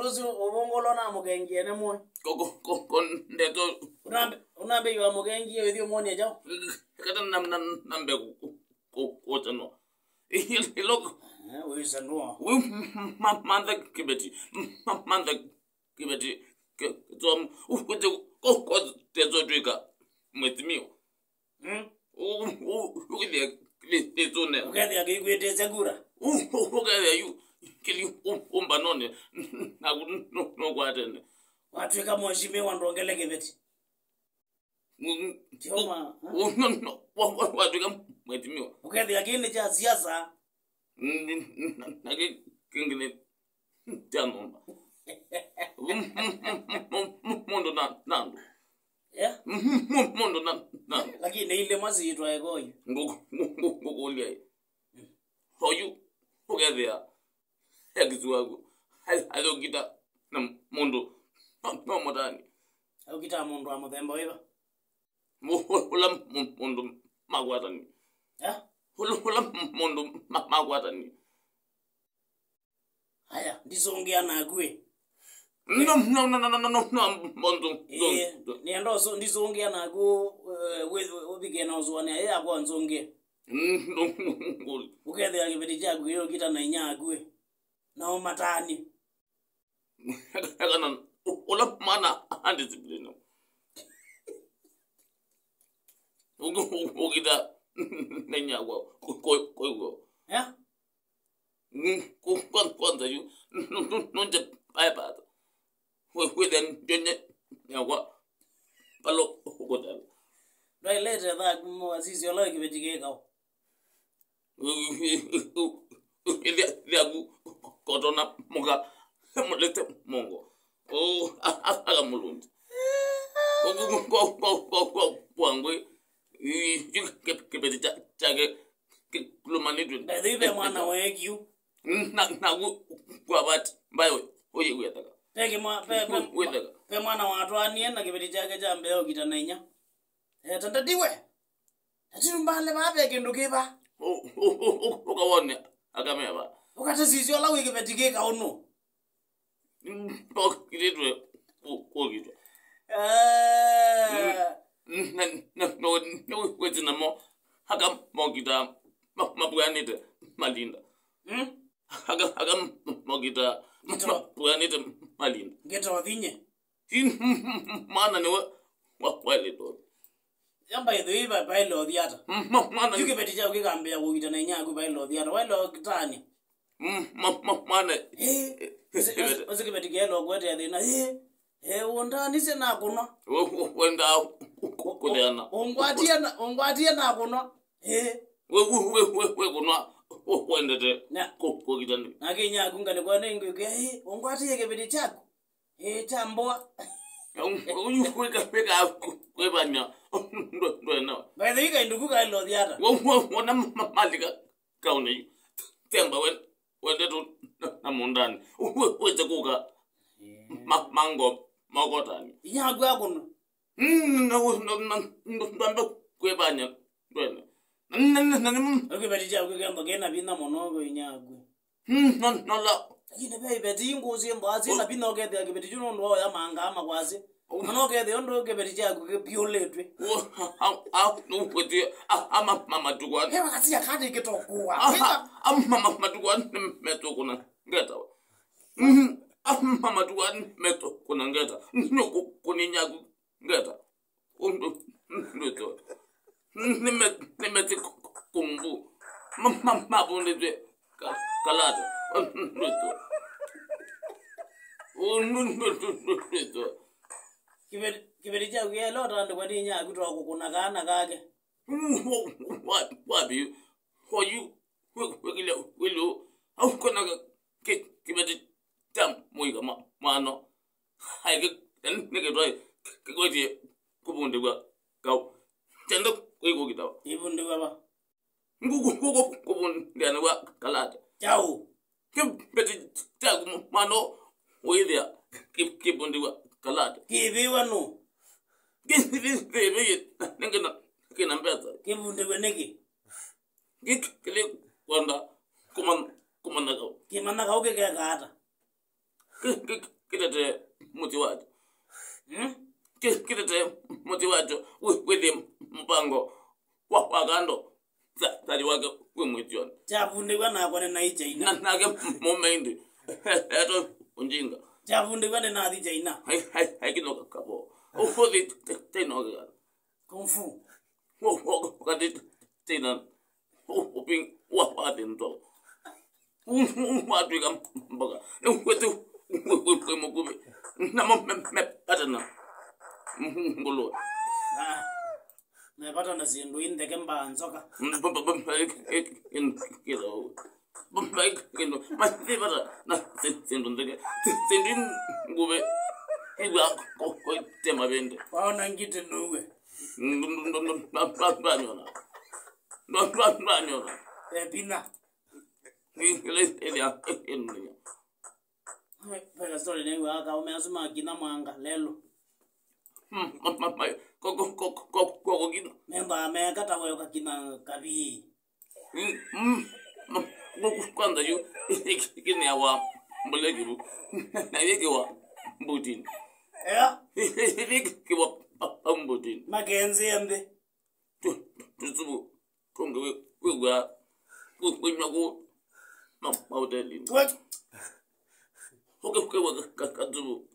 Uluzi ubongolo na mugengi ene mo. Kon ndeto. Unabe yo mugengi yo idio mo ne jao. Kata nambe ko tano. Ilok. We sanwa. We manda kibeti. Manda kibeti. Tom ukuje ko tezo twika mwetimiyo. Ukide tezone. Ukede ya kwete segura. Ukede yu kili umbanone na no kwatene. Watweka mwashime wandongele kibeti. Tioma. No. Watweka mwetimiyo. Ukede ya kile cha siasa. Nage kingine tano. Mondo nando. Yeah. Mondo nando. Lakini ile mazitwa egoyo. Ngokulia. Hoyu together. Exuago. Halo kita na mondo. No modani. Au kita mondo amuthemba wiba. Hola mondo magwatani. Yeah. Hola mondo magwatani. Haya, ndizongea na kwe. No, mondo. Niendo so ndizongea na go ubigena uzwane ya akwa nzonge. Ukethe ya kibeti chagu yo kita na inyagwe. Na matani. Kana ola mana undisciplined. Ukida nenyagwa ko. Yeah? Kwanza yu nonje iPad. Then jenye nyagwa palo kodal. Dai later that mo asisi yo like kibeti kao. Iliagu kodona moga mulete mongo. Aga mulundi. Pwangwe kibeti chage klumanidwe. Dai mwana wekiu. Nagu kwa bat bayo oye wetaka. Peke mwana watu anienda kibeti chake cha mbeo kitanainya. Tandadiwe. Atimbale babe kindu kiba. Ukawone akameba. Ukata sisi ola wiki kibeti kika ono. Kidwe kokidwe. No wetina mo haka mogita mabuanite malinda. Haka mogita mabuanite malinda. Geto odinye. Mana ne wa leto. Yamba idhiba bailo diata. Mana yuke beti cha ukikambia kuita na nyagu bailo diata. Wailo kitani. Mana Ose kibeti gelo kwete ya dina. Onda nise na kuno. Wenda kuleana. Ongwatia na kuno. We kuno. Wendete. Ko kitani. Na kenya kunga kwa nengo ke. Ongwatia kibeti chako. Chamboa. Weka kwebanya. Ndo. By the way, ndugu ka ilo diata. Wana malika kaune. Temba wende tu na mundani. Weze kuka. Mango magotani. Nyagu akuno. Ndo kwebanya. Ndo. Okay, beti cha ukikamba kena bina monogo nyagu. Nola. Lakini bei beti ngozi mbazi na bina okete ya kibeti juno ndo ya manga ama kwazi. Mano okete ondo kibeti cha ukipioletwe. Ama mama tukwa. Hewa kasi ya kadi kitokuwa. Ama mama tukwa meto kuna ngeta. Mama tukwa meto kuna ngeta. Nyoko kuninyagu ngeta. Ndo. Nimeti kumbu. Mama bunde kalata. Ndo. Kibeti cha ukiya lota ndo kwa ninya kutoa kukuna kana kage. Wapi? For you. Wilo. Au kuna kibeti tam muiga mano. Haike nige doi kikoje kubunde kwa kau. Tendo kuiko kitawa. Ibunde baba. Ngugo kubunde anwa kalata. Chao. Kibeti tagu mano withia kibunde kwa kalata. Kibiwa no. Kibiwa ningena kina mbeza. Kibunde weneki. Kile kwanda kumana kau. Kimana kau ke kata. Kitete muti watu. Kitete muti watu with mpango wa kando. Tadi wake kumwitiona. Chafunde na kwa na China. Nage momendi. Eto unjinga. Chafunde kwa na di China. Hai kino kapo. Ofodi teno ga. Kung fu. Wo kadi tena. Oping wa ndo. Watu ga mbaga. Wetu mukube. Na me patana. Ngolo. Na pata na zindu inde kemba nzoka. In kilo. Kilo. Masih pada na zindu ndege. Zindu ngube. Iba ko tema bende. Waona ngite nuwe. Banyona. Pina. Ile Pega story ne waka umeasuma kina mwanga lelo. Ko gino. Memba amekata wewe kakina kabi. Kwanza yu kini awa mbulegiru. Na yeke wa mbutin. Yeke wa mbutin. Magenzi embe. Tuzubu. Konge wewa kunyago maudeli. What? Hoke wa kazubu.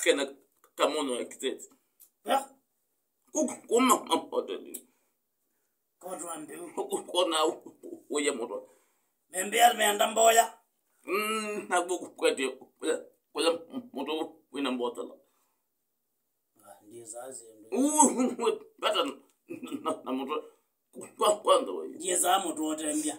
Kena kamono ektet. Kuma maudeli. Kodwa mbeu. Kona uye moto. Membe meanda mboya. Na kwete kwa moto wina mbotala. Ndiye zazi embe. Bata na moto kwanza wewe. Ndiye za moto otembia.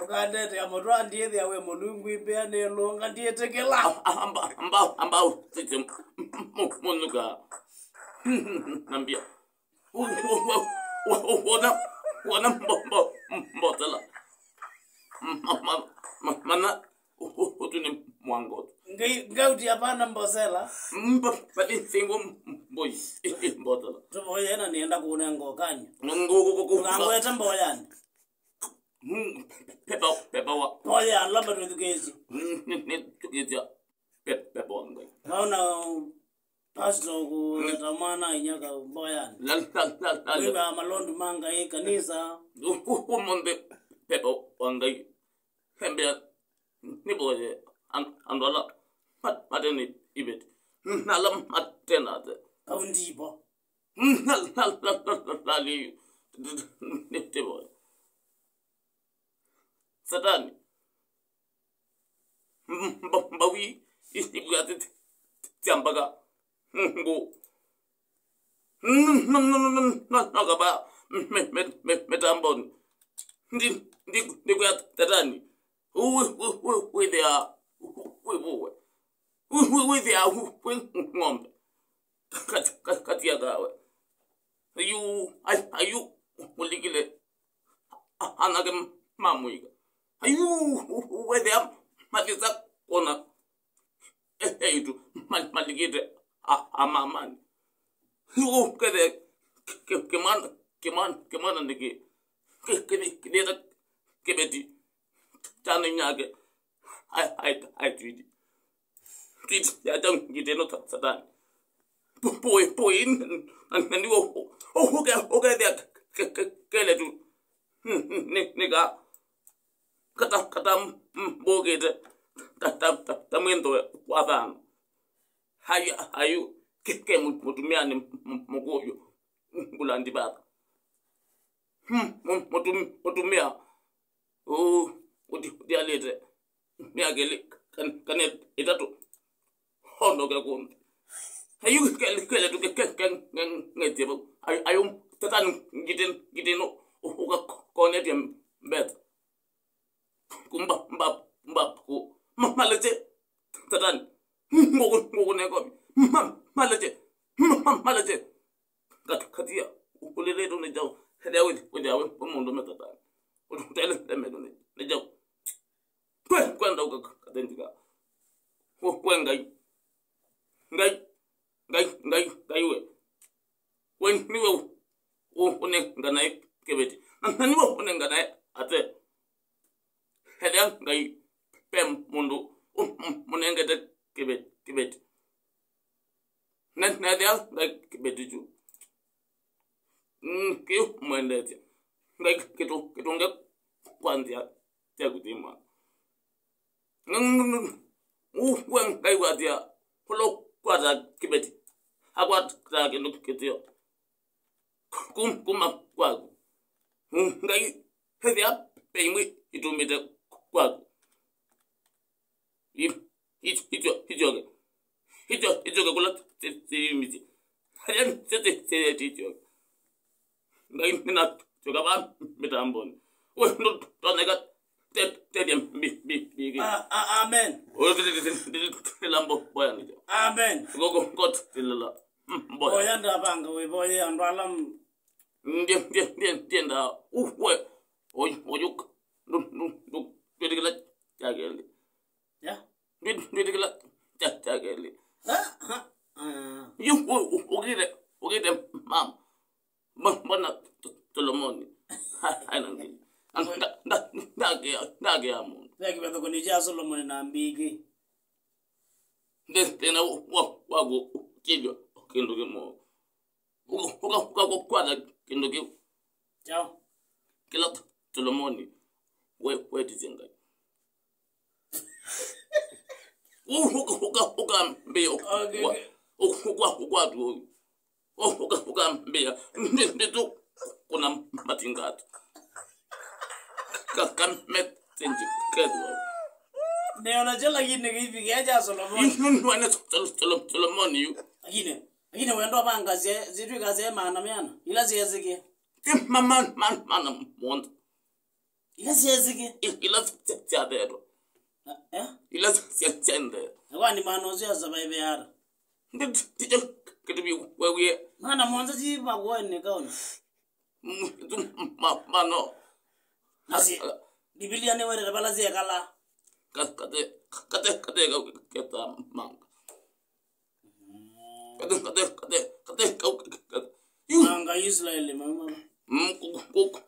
Ogande ya moto ndiye ya we mulungu ibe ne longa ndiye tekela. Amba tete monuga. Nambia. Wana mbotala. Mana utuni mwango. Ngauti hapana mbosela. Pati singo boy mbotala. Tumoye na nienda kuona ngokanya. Ngoko Ngangweta mboyani. Pepa wa. Boya lamba tudukezi. Tukizia pepa wangai. Naona pastor kutamana inyaka boyani. La. Wewe malondu manga hii kanisa. Umonde pepa wangai. Hembea ni boye andola mateni ibet. Nalam matenade. Kaundi bo. La li. Nite boy. Satani. Mbawi istibugate tiambaga. Ngo. No gaba metambon. Ndi kwa tatani. We there. We there. Ngombe. Katia gawe. Ayu muligile. Anagem mamuiga. Ayu we there. Matisa ona. Eitu maligite amamani. Kede keman ndike. Kede kebeti. Tani nyage. Ai tweet. Tweet ya dang gite no Satan. Boy and you okay there kele tu. Nega kata bogete tamendo wadan. Hayu ke mutumia ni mgoyo ngulandi baba. Mutumia udi alete miagele kan itatu hondo ga kundi. Hayu kele tu ngete ayum tatan gideno uga konete mbet. Kumba ku malete tatan ngogo neko malete katia ulele do ne jaw hadawe mundo metata utele temedo ne jaw kwenda uka katendiga ngai ngai we when niwe une ngana kebeti naniwe une ngana ate hedang ngai pem mundu munengete kebeti nadang ngai kebeti ju kiu mwendete ngai kitunga kwanzia kutima wen ngai watia holo kwaza kibeti akwat krake nukitio kuma kwagu ngai hedia peimwi itumite kwagu hijoge kula timiti hayan sete hijoge ngai nina chogaba mitamboni we no tonega tediam bi amen lambo boya ni amen gogo got tilala boya ndabanga we boya andwalam ndien da we oyuk du digla jageli ya digla jageli you ogide mam bana tolomoni ainangi ndage amu leki beto kunija Solomon na mbigi tena wago kilio kendo kemo uka kwada kendo ke chao kila Solomoni we dizenga uka mbio uka tu uka mbia ndio kuna matingatu kan met tenji kedwa neona jela gine hivi geja Solomon wana Solomon yu agine wendo banga zitu gaze maana miana ila ziyezike man mont ila ziyezike ila tsadero ila tsende wani manozi ya survive yara ndije ketubi wewe mana monza ji magwene kaona mano asi Biblia ne were bala zia kala kate keta manga kate manga Israeli mama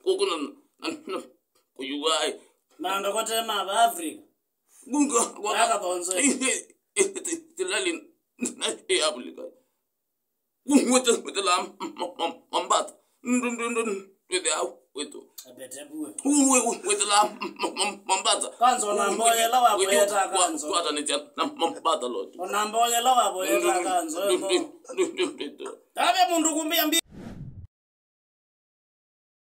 kokuna kuyuai manga kote ma ba Africa bunga waka bonzo tilali na abulika wete la mambat ndundundun wetu abetebuwe wete la mambat kanzo na mboye la waboyeta kanzo kwata ni na mambat lo ona mboye la waboyeta kanzo tabe mundu kumbia